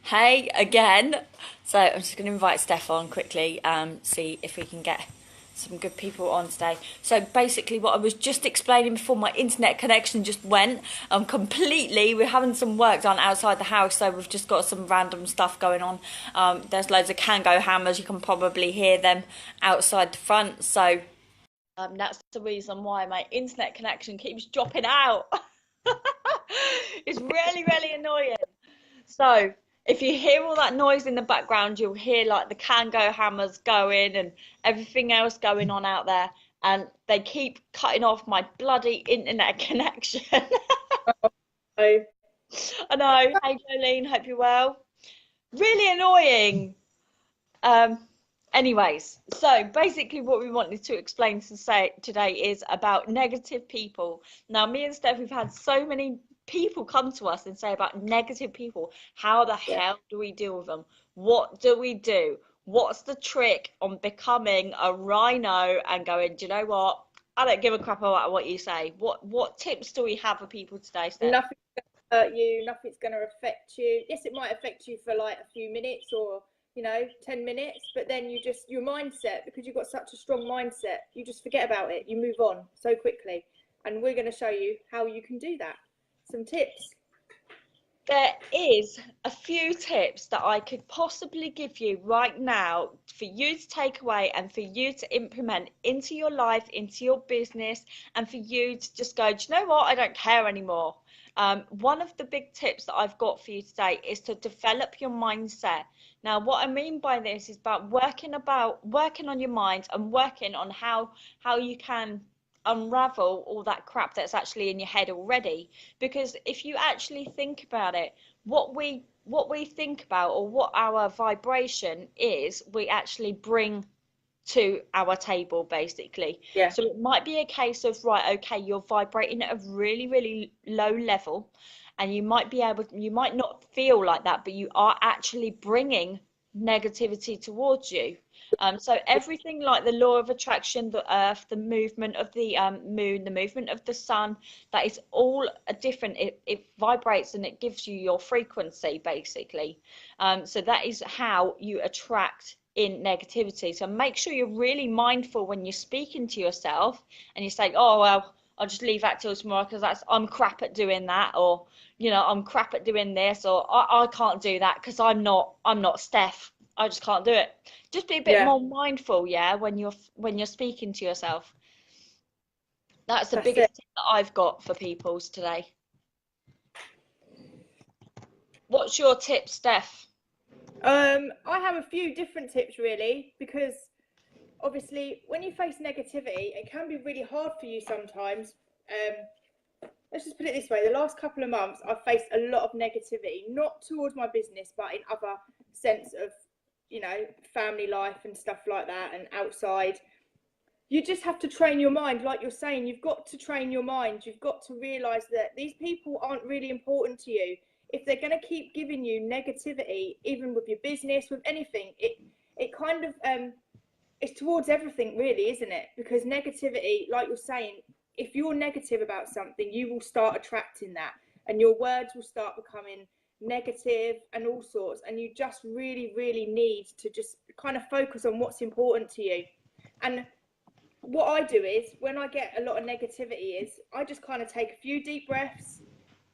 Hey again. So I'm just going to invite Steph on quickly, see if we can get some good people on today. So basically what I was just explaining before my internet connection just went completely, we're having some work done outside the house, so we've just got some random stuff going on. There's loads of Kango hammers, you can probably hear them outside the front, so that's the reason why my internet connection keeps dropping out. It's really, really annoying. So if you hear all that noise in the background, you'll hear like the Kango hammers going and everything else going on out there. And they keep cutting off my bloody internet connection. So, I know. Hey, Jolene, hope you're well. Really annoying. Um, Anyways, so basically what we wanted to explain to say today is about negative people. Now, me and Steph, we've had so many people come to us and say about negative people. How the yeah, hell do we deal with them? What do we do? What's the trick on becoming a rhino and going, do you know what? I don't give a crap about what you say. What tips do we have for people today, Steph? nothing's going to hurt you, nothing's going to affect you. Yes, it might affect you for like a few minutes or, 10 minutes, but then your mindset, because you've got such a strong mindset, you just forget about it. You move on so quickly. And we're going to show you how you can do that. Some tips. There is a few tips that I could possibly give you right now for you to take away and for you to implement into your life, into your business, and for you to just go, do you know what? I don't care anymore. One of the big tips that I've got for you today is to develop your mindset. Now, what I mean by this is working on your mind and working on how you can unravel all that crap that's actually in your head already. Because if you actually think about it, what we think about or what our vibration is, we actually bring to our table basically. Yeah. So it might be a case of, right, okay, you're vibrating at a really, really low level, and you might not feel like that, but you are actually bringing negativity towards you. So everything like the law of attraction, the earth, the movement of the moon, the movement of the sun, that is all a different, it vibrates and it gives you your frequency basically. So that is how you attract in negativity. So make sure you're really mindful when you're speaking to yourself and you say, oh, well, I'll just leave that till tomorrow because I'm crap at doing that, or I'm crap at doing this, or I can't do that because I'm not Steph. I just can't do it. Just be a bit Yeah, more mindful, yeah, when you're speaking to yourself. That's the that's it. biggest tip that I've got for people's today. What's your tip, Steph? I have a few different tips really, because obviously when you face negativity, it can be really hard for you sometimes. Let's just put it this way: the last couple of months, I've faced a lot of negativity, not towards my business, but in other sense of, family life and stuff like that, and outside. You just have to train your mind, like you're saying. You've got to train your mind. You've got to realize that these people aren't really important to you. If they're going to keep giving you negativity, even with your business, with anything, it kind of it's towards everything, really, isn't it? Because negativity, like you're saying, if you're negative about something, you will start attracting that, and your words will start becoming negative and all sorts. And you just really, really need to just kind of focus on what's important to you. And what I do is, when I get a lot of negativity, is I just kind of take a few deep breaths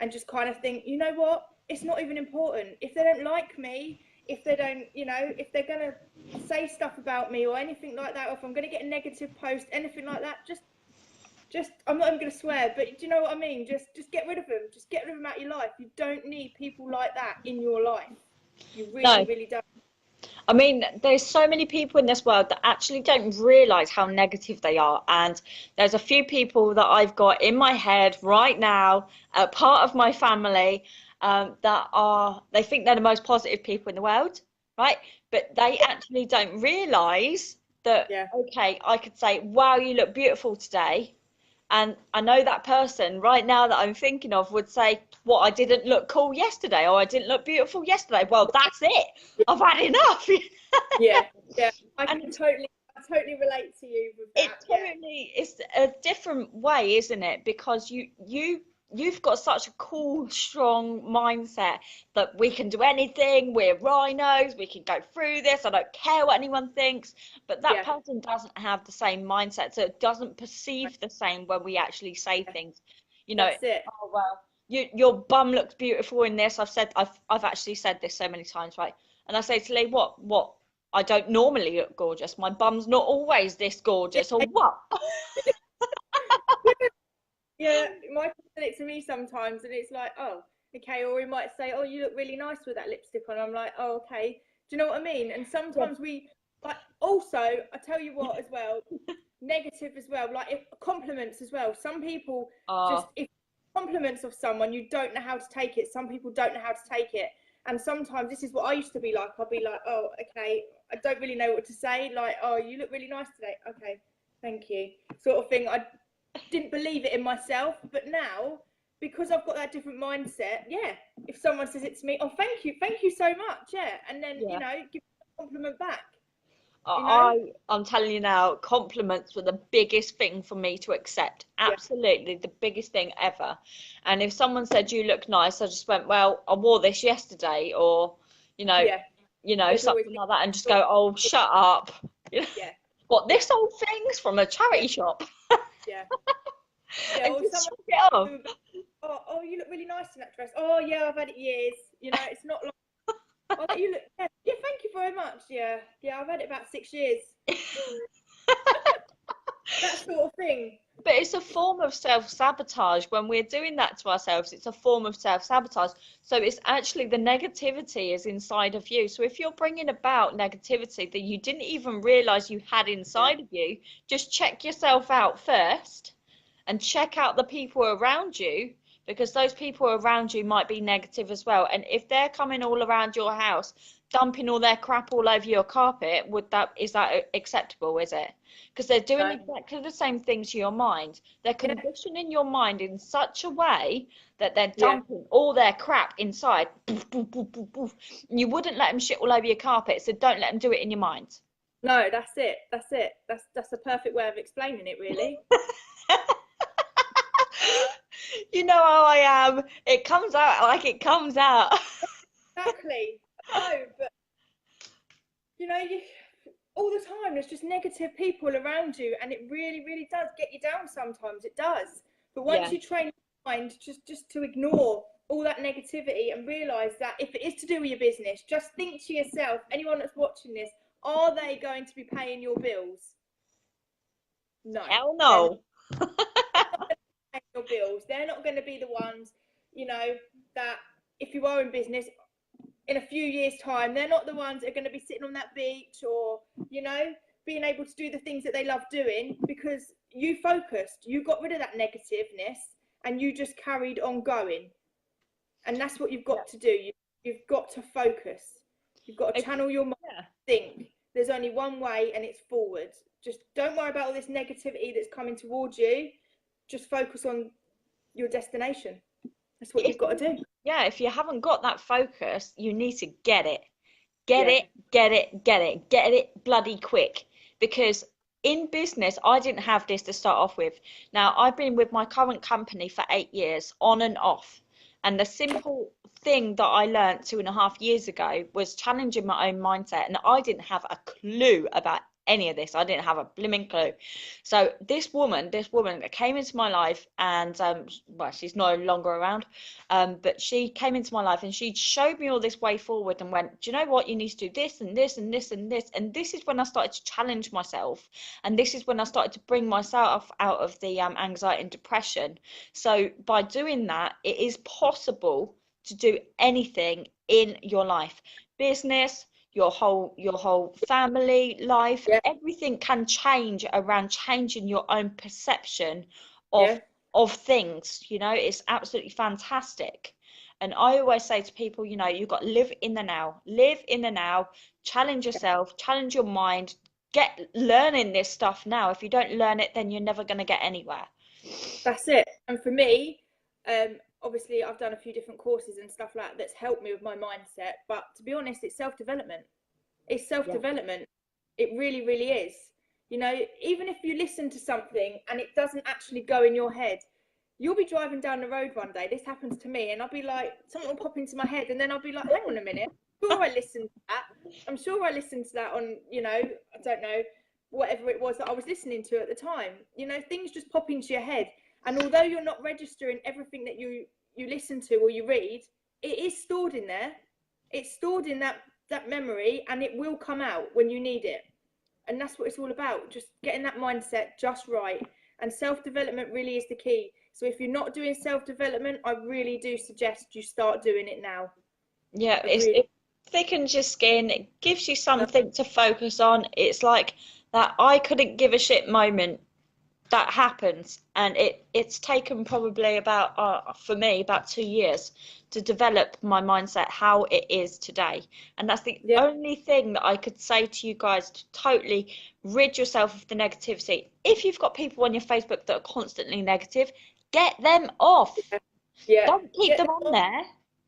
and just kind of think, you know what? It's not even important. If they don't like me, if they don't, if they're going to say stuff about me or anything like that, or if I'm going to get a negative post, anything like that, just I'm not even going to swear, but do you know what I mean? Just get rid of them. Just get rid of them out of your life. You don't need people like that in your life. You really, No. really don't. I mean, there's so many people in this world that actually don't realize how negative they are. And there's a few people that I've got in my head right now, part of my family, they think they're the most positive people in the world, right? But they actually don't realize that, Yeah, okay, I could say, wow, you look beautiful today. And I know that person right now that I'm thinking of would say, what, I didn't look cool yesterday, or I didn't look beautiful yesterday. Well, that's it. I've had enough. yeah, yeah. I And can totally relate to you with it that. Yeah, totally is a different way, isn't it? Because you you've got such a cool, strong mindset that we can do anything. We're rhinos. We can go through this. I don't care what anyone thinks. But that Yeah, person doesn't have the same mindset, so it doesn't perceive the same when we actually say things. You know, that's it. oh well, your bum looks beautiful in this. I've actually said this so many times, right? And I say to Lee, what? I don't normally look gorgeous. My bum's not always this gorgeous, or what? Yeah, Michael said it to me sometimes, and it's like, oh, okay. Or he might say, oh, you look really nice with that lipstick on. I'm like, oh, okay. Do you know what I mean? And Yeah. sometimes we, like, also, I tell you what, as well, negative as well, like if compliments as well. Some people just, Oh, if compliments of someone, you don't know how to take it. Some people don't know how to take it. And sometimes this is what I used to be like. I'll be like, oh, okay, I don't really know what to say. Like, oh, you look really nice today. Okay, thank you. Sort of thing. I didn't believe it in myself, but now because I've got that different mindset, yeah. If someone says it to me, oh, thank you so much, yeah, and then yeah. give a compliment back, you know, I'm telling you now, compliments were the biggest thing for me to accept. yeah, Absolutely the biggest thing ever. And if someone said you look nice, I just went, well, I wore this yesterday, or you know, yeah. There's always something like that, and just go, oh, shut up. You know, yeah, what, yeah, this old thing's from a yeah, charity shop, yeah, yeah. and Or just someone, shrug it off. oh, you look really nice in that dress. Oh yeah, I've had it years. You know, it's not like, oh, you look, yeah, yeah, thank you very much. Yeah, yeah, I've had it about 6 years. That sort of thing. But it's a form of self-sabotage. When we're doing that to ourselves, it's a form of self-sabotage. So it's actually the negativity is inside of you. So if you're bringing about negativity that you didn't even realize you had Yeah, inside of you, just check yourself out first and check out the people around you, because those people around you might be negative as well. And if they're coming all around your house, dumping all their crap all over your carpet, is that acceptable, is it? Because they're doing no, exactly the same thing to your mind. They're yeah, conditioning your mind in such a way that they're yeah. dumping all their crap inside. Boof, boof, boof, boof, boof. You wouldn't let them shit all over your carpet, so don't let them do it in your mind. No, that's it. That's it. That's a perfect way of explaining it, really. You know how I am. It comes out like it comes out. Exactly. No, but you all the time there's just negative people around you, and it really, really does get you down sometimes. It does. But Yeah. once you train your mind just to ignore all that negativity and realise that if it is to do with your business, just think to yourself, anyone that's watching this, are they going to be paying your bills? No. Hell They're not no. paying your bills. They're not going to be the ones, that if you are in business, in a few years' time, they're not the ones that are going to be sitting on that beach or, being able to do the things that they love doing, because you focused, you got rid of that negativeness and you just carried on going. And that's what you've Yeah. got to do. You've got to focus. You've got to channel your mind, Yeah. think. There's only one way, and it's forward. Just don't worry about all this negativity that's coming towards you. Just focus on your destination. That's what If you've got to do. yeah, if you haven't got that focus, you need to get it. Get Yeah. it, get it, get it, get it bloody quick. Because in business, I didn't have this to start off with. Now, I've been with my current company for 8 years, on and off. And the simple thing that I learned 2.5 years ago was challenging my own mindset. And I didn't have a clue about any of this. I didn't have a blimmin' clue. So this woman that came into my life, and well, she's no longer around, but she came into my life and she showed me all this way forward and went, do you know what? You need to do this and this and this and this. And this is when I started to challenge myself. And this is when I started to bring myself out of the anxiety and depression. So by doing that, it is possible to do anything in your life, business, your whole family life, Yeah. everything can change around changing your own perception of Yeah. things. It's absolutely fantastic. And I always say to people, you've got to live in the now, challenge yourself, challenge your mind, get learning this stuff now. If you don't learn it, then you're never going to get anywhere. That's it. And for me, obviously, I've done a few different courses and stuff like that that's helped me with my mindset. But to be honest, it's self-development. It's Yeah. self-development. It really, really is. Even if you listen to something and it doesn't actually go in your head, you'll be driving down the road one day. This happens to me, and I'll be like, something will pop into my head, and then I'll be like, hang on a minute. I'm sure I listened to that on, I don't know, whatever it was that I was listening to at the time. Things just pop into your head, and although you're not registering everything that you listen to or you read, it is stored in there. It's stored in that memory, and it will come out when you need it. And that's what it's all about, just getting that mindset just right. And self-development really is the key. So if you're not doing self-development, I really do suggest you start doing it now. Yeah, it thickens your skin, it gives you something to focus on. It's like that I couldn't give a shit moment that happens, and it's taken probably about for me about 2 years to develop my mindset how it is today. And that's the only thing that I could say to you guys to totally rid yourself of the negativity. If you've got people on your Facebook that are constantly negative, get them off. Don't keep them on there.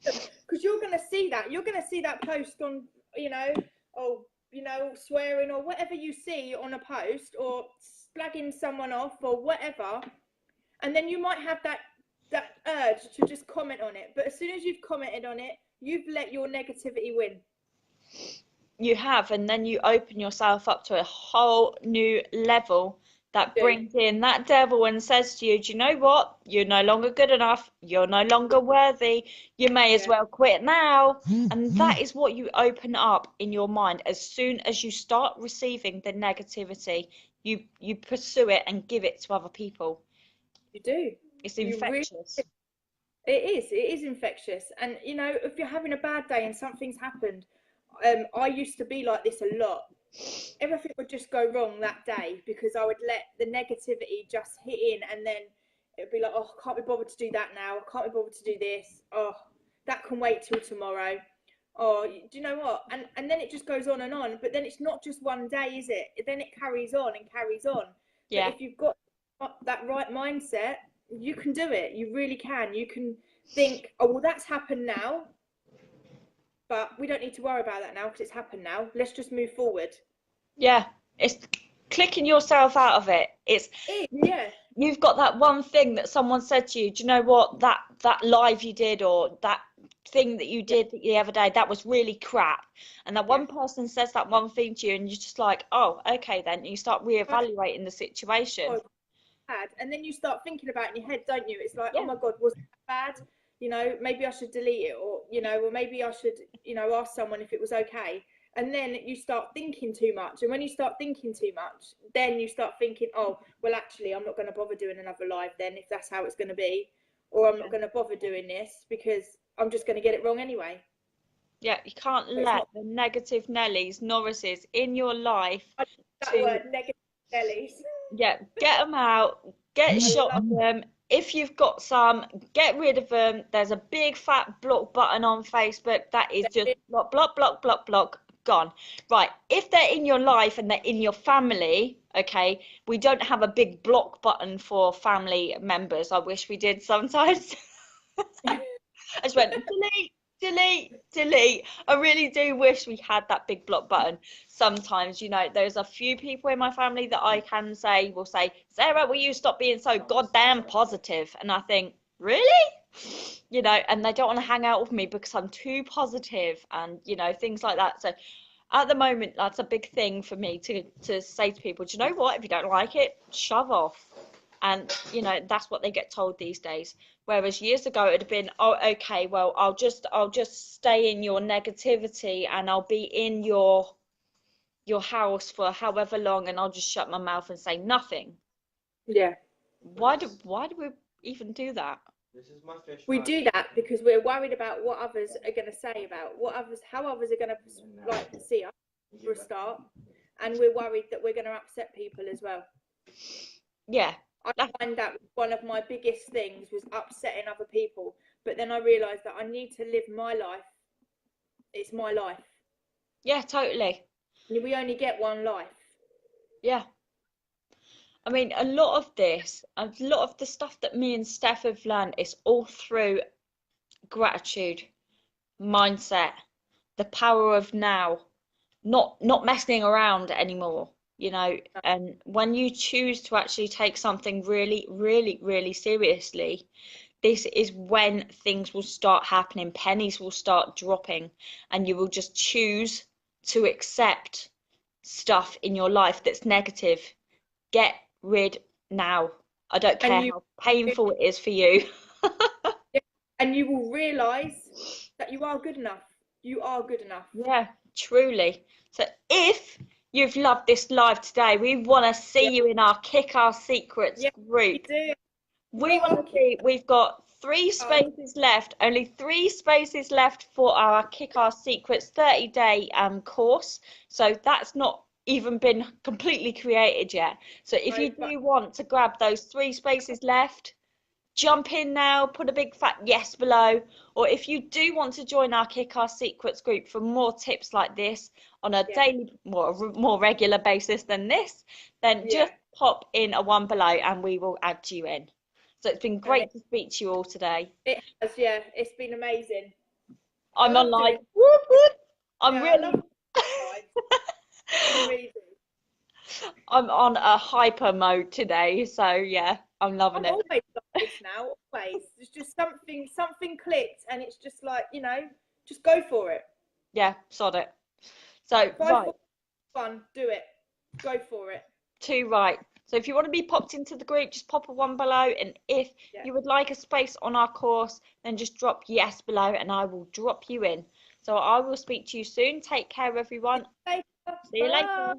Because you're going to see that post on, swearing or whatever you see on a post, or slagging someone off or whatever, and then you might have that urge to just comment on it. But as soon as you've commented on it, you've let your negativity win. You have, and then you open yourself up to a whole new level that brings in that devil and says to you, do you know what? You're no longer good enough. You're no longer worthy. You may as well quit now. And that is what you open up in your mind. As soon as you start receiving the negativity, you pursue it and give it to other people. You do. It's infectious. It is infectious. And, if you're having a bad day and something's happened, I used to be like this a lot. Everything would just go wrong that day because I would let the negativity just hit in, and then it would be like, oh, I can't be bothered to do that now. I can't be bothered to do this. Oh, that can wait till tomorrow. Oh, do you know what? And then it just goes on and on. But then it's not just one day, is it? Then it carries on and carries on. Yeah. But if you've got that right mindset, you can do it. You really can. You can think, oh, well, that's happened now. But we don't need to worry about that now because it's happened now. Let's just move forward. Yeah, it's clicking yourself out of it. You've got that one thing that someone said to you, do you know what, that live you did, or that thing that you did the other day, that was really crap. And that one person says that one thing to you, and you're just like, oh, okay then. And you start reevaluating the situation. And then you start thinking about it in your head, don't you? It's like, oh my God, was that bad? Maybe I should delete it, or, or maybe I should, ask someone if it was okay. And then you start thinking too much. And when you start thinking too much, then you start thinking, oh, well, actually, I'm not going to bother doing another live then, if that's how it's going to be. Or I'm not going to bother doing this because I'm just going to get it wrong anyway. Yeah, you can't let the negative nellies, norrises in your life. Word, negative nellies. Yeah, get them out, get shot of them. If you've got some, get rid of them. There's a big fat block button on Facebook that is just block, block, block, block, block, gone. Right, if they're in your life and they're in your family, okay, we don't have a big block button for family members. I wish we did sometimes. I just went delete, delete, delete. I really do wish we had that big block button. Sometimes, there's a few people in my family that I can say will say, Sarah, will you stop being so goddamn positive? And I think, really? And they don't want to hang out with me because I'm too positive, and things like that. So at the moment, that's a big thing for me to say to people, do you know what, if you don't like it, shove off. And that's what they get told these days. Whereas years ago it would have been, oh, okay, well, I'll just stay in your negativity, and I'll be in your house for however long, and I'll just shut my mouth and say nothing. Yeah. Why do we even do that? We do that because we're worried about what others are going to say about how others are going to see us for a start, and we're worried that we're going to upset people as well. Yeah. I find that one of my biggest things was upsetting other people, but then I realised that I need to live my life. It's my life. Yeah, totally. We only get one life. Yeah. I mean, a lot of the stuff that me and Steph have learned is all through gratitude, mindset, the power of now, not messing around anymore. you know, and when you choose to actually take something really, really, really seriously, this is when things will start happening, pennies will start dropping, and you will just choose to accept stuff in your life that's negative. Get rid now. I don't And care you how painful it is for you. and you will realize that you are good enough. You are good enough. Yeah, truly. So if you've loved this live today, we want to see Yeah, you in our Kick Our Secrets yeah, we group. do. We Not want our to kick see, we've got 3 spaces left, only 3 spaces left for our Kick Our Secrets 30-day course. So that's not even been completely created yet. So if you but do want to grab those 3 spaces left, jump in now, put a big fat yes below. Or if you do want to join our Kick Our Secrets group for more tips like this on a yeah, daily, more regular basis than this, then yeah. just pop in a one below and we will add you in. So it's been And great to speak to you all today. it has, yeah. It's been amazing. I I'm on love doing like, it. whoop, whoop. I'm Yeah, I love really, it. I really, really do. I'm on a hyper mode today. So yeah, I'm loving I'm it. always like this now. Always. There's just something clicked, and it's just like, just go for it. Yeah, sod it. So, Five, right. 4, 1, do it. Go for it. Two right. So if you want to be popped into the group, just pop a one below. And if Yeah. you would like a space on our course, then just drop yes below and I will drop you in. So I will speak to you soon. Take care, everyone. Bye. See you later.